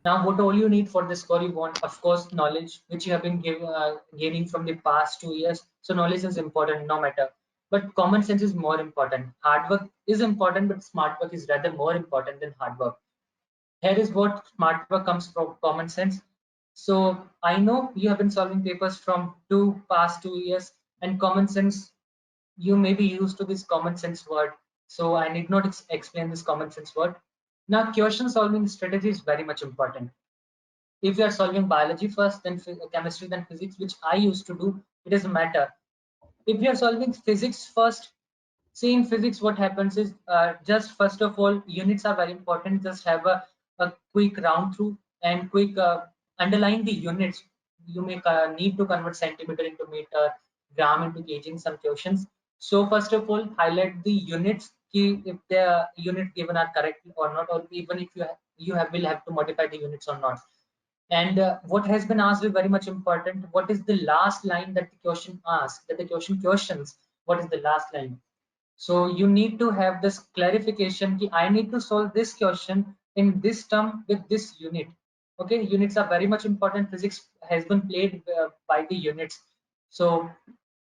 Now, what all you need for the score you want, of course, knowledge, which you have been gaining from the past 2 years. So knowledge is important no matter. But common sense is more important. Hard work is important, but smart work is rather more important than hard work. Here is what smart work comes from common sense. So I know you have been solving papers from past 2 years, and common sense, you may be used to this common sense word. So I need not explain this common sense word. Now, question solving strategy is very much important. If you are solving biology first, then chemistry, then physics, which I used to do, it doesn't matter. If you are solving physics first, see in physics what happens is, just first of all, units are very important. Just have a quick round through and quick underline the units. You may need to convert centimeter into meter, gram into kg in some questions. So first of all, highlight the units, if the unit given are correct or not, or even if will have to modify the units or not. And what has been asked is very much important. What is the last line that the question asks, that the question questions? What is the last line? So you need to have this clarification ki I need to solve this question in this term with this unit. Okay, units are very much important. Physics has been played by the units. So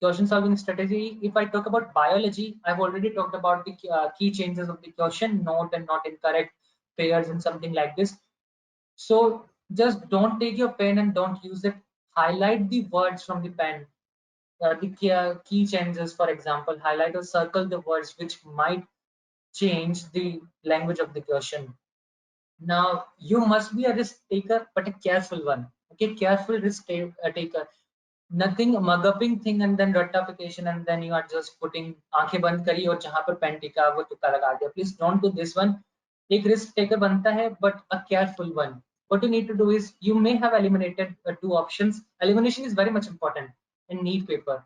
question solving strategy. If I talk about biology, I've already talked about the key changes of the question, not and not incorrect pairs and something like this. So just don't take your pen and don't use it. Highlight the words from the pen. The key changes, for example, highlight or circle the words which might change the language of the question. Now, you must be a risk taker, but a careful one. Okay, careful taker. Nothing mug-upping thing and then ratification and then you are just putting आंखें बंद करी और जहां पर pen टिका वो तुक्का लगा दिया. Please don't do this one. एक risk taker बनता है, but a careful one. What you need to do is, you may have eliminated two options. Elimination is very much important in neat paper.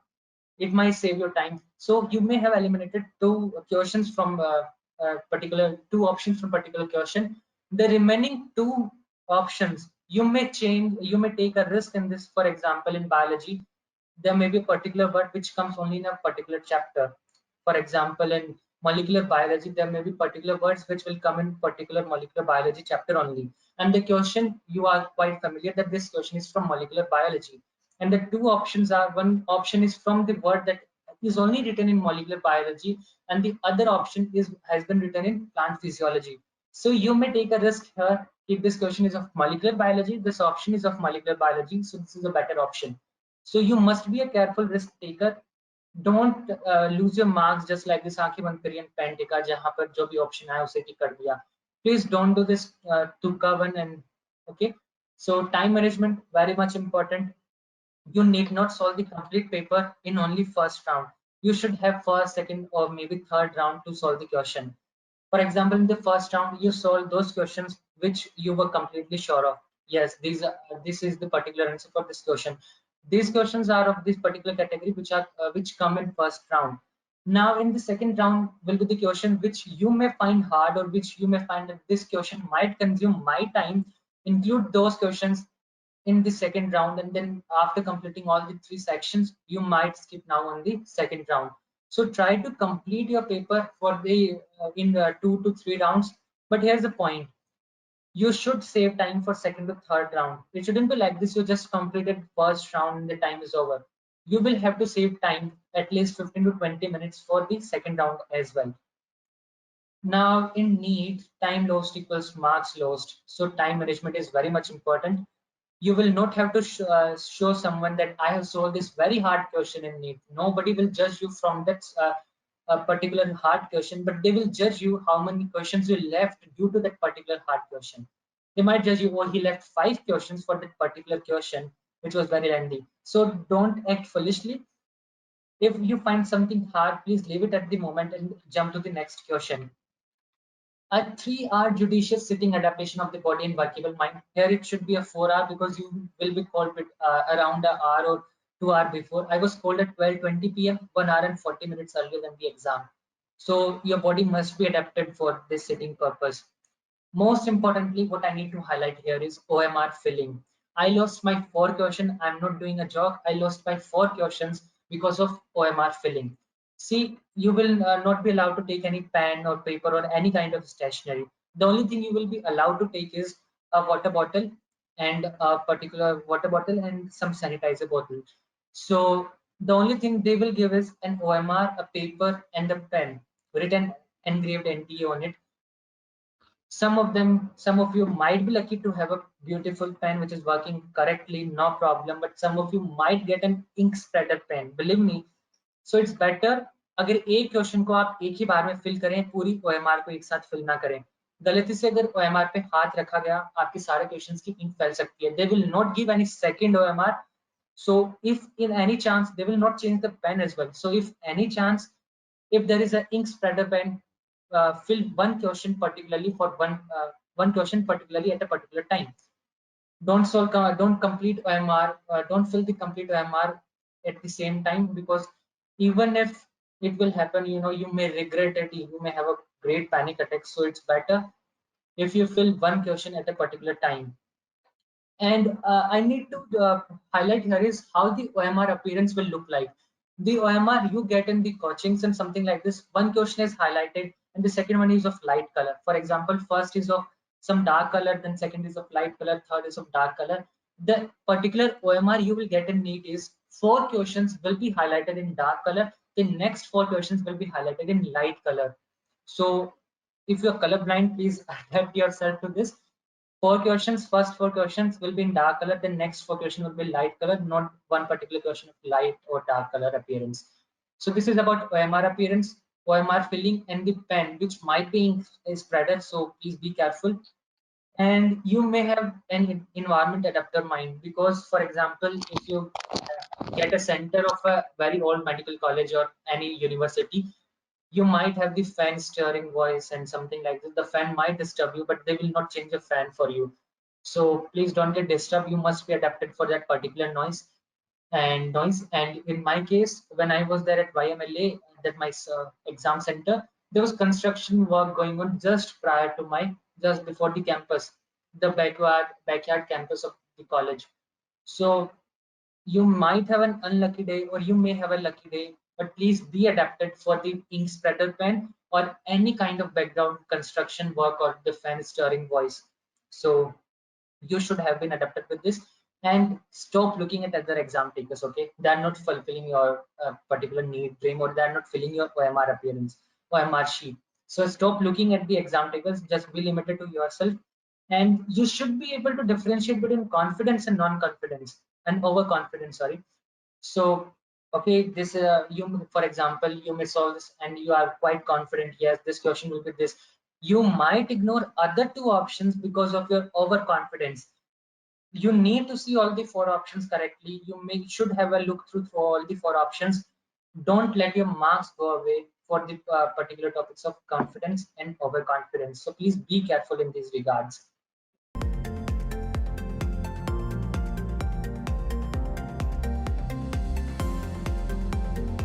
It might save your time. So you may have eliminated questions from particular two options from particular question. The remaining two options, you may change, you may take a risk in this. For example, in biology, there may be a particular word which comes only in a particular chapter. For example, in molecular biology, there may be particular words which will come in particular molecular biology chapter only. And the question, you are quite familiar that this question is from molecular biology. And the two options are, one option is from the word that is only written in molecular biology, and the other option has been written in plant physiology. So you may take a risk here. If this question is of molecular biology, this option is of molecular biology, so this is a better option. So you must be a careful risk taker. Don't lose your marks just like this आंखें बंद करिए pen टिका जहां पर जो भी option आया उसे टिक कर दिया. Please don't do this tuka one. And okay, so time management very much important. You need not solve the complete paper in only first round. You should have first, second, or maybe third round to solve the question. For example, in the first round, you solve those questions which you were completely sure of. Yes, this is the particular answer for this question. These questions are of this particular category which come in first round. Now, in the second round will be the question which you may find hard, or which you may find that this question might consume my time. Include those questions in the second round, and then after completing all the three sections, you might skip now on the second round. So try to complete your paper for the in 2 to 3 rounds. But here's the point: you should save time for second to third round. It shouldn't be like this: you just completed first round and the time is over. You will have to save time, at least 15 to 20 minutes for the second round as well. Now, in NEET, time lost equals marks lost. So time management is very much important. You will not have to show someone that I have solved this very hard question in NEET. Nobody will judge you from that particular hard question, but they will judge you how many questions you left due to that particular hard question. They might judge you, oh, he left 5 questions for that particular question, which was very lengthy. So don't act foolishly. If you find something hard, please leave it at the moment and jump to the next question. A 3-hour judicious sitting adaptation of the body in workable mind. Here it should be a 4-hour because you will be called with, around an hour or 2 hours before. I was called at 12:20 p.m., 1 hour and 40 minutes earlier than the exam. So your body must be adapted for this sitting purpose. Most importantly, what I need to highlight here is OMR filling. I lost my 4 questions. I'm not doing a joke. I lost my 4 questions because of OMR filling. See, you will not be allowed to take any pen or paper or any kind of stationery. The only thing you will be allowed to take is a water bottle and a particular water bottle and some sanitizer bottle. So the only thing they will give is an OMR, a paper, and a pen, written engraved NTA on it. Some of you might be lucky to have a beautiful pen which is working correctly, no problem. But some of you might get an ink spreader pen. Believe me, so it's better अगर एक question को आप एक ही बार में fill करें, पूरी OMR को एक साथ फिल ना करें. गलती से अगर ओएमआर पे हाथ रखा गया, आपके सारे क्वेश्चंस की इंक फैल सकती है. They will not give any second OMR. So if in any chance, they will not change the pen as well. So if any chance, if there is an ink spreader pen, fill one question particularly for one question particularly at a particular time. Don't complete OMR, don't fill the complete OMR at the same time, because even if it will happen, you may regret it, you may have a great panic attack. So it's better if you fill one question at a particular time. And I need to highlight here is how the OMR appearance will look like. The OMR you get in the coachings and something like this, one question is highlighted and the second one is of light color. For example, first is of some dark color, then second is of light color, third is of dark color. The particular OMR you will get in NEET is 4 questions will be highlighted in dark color, the next 4 questions will be highlighted in light color. So if you're colorblind, please adapt yourself to this. 4 questions, first 4 questions will be in dark color, the next 4 questions will be light color, not one particular question of light or dark color appearance. So this is about OMR appearance, OMR filling, and the pen, which might be a spreader, so please be careful. And you may have an environment adapter mind, because for example, if you get a center of a very old medical college or any university, you might have the fan stirring voice and something like this. The fan might disturb you, but they will not change the fan for you. So please don't get disturbed. You must be adapted for that particular noise. And in my case, when I was there at YMLA, that my exam center, there was construction work going on just before the campus, the backyard campus of the college. So you might have an unlucky day or you may have a lucky day, but please be adapted for the ink spreader pen or any kind of background construction work or the fan stirring voice. So you should have been adapted with this, and stop looking at other exam takers. Okay, they are not fulfilling your particular need dream, or they are not filling your OMR appearance, OMR sheet. So stop looking at the exam takers, just be limited to yourself. And you should be able to differentiate between confidence and non-confidence and overconfidence, sorry. So okay, this you, for example, you may solve this and you are quite confident, yes, this question will be this. You might ignore other 2 options because of your overconfidence. You need to see all the 4 options correctly. You should have a look through all the 4 options. Don't let your marks go away for the particular topics of confidence and overconfidence. So please be careful in these regards.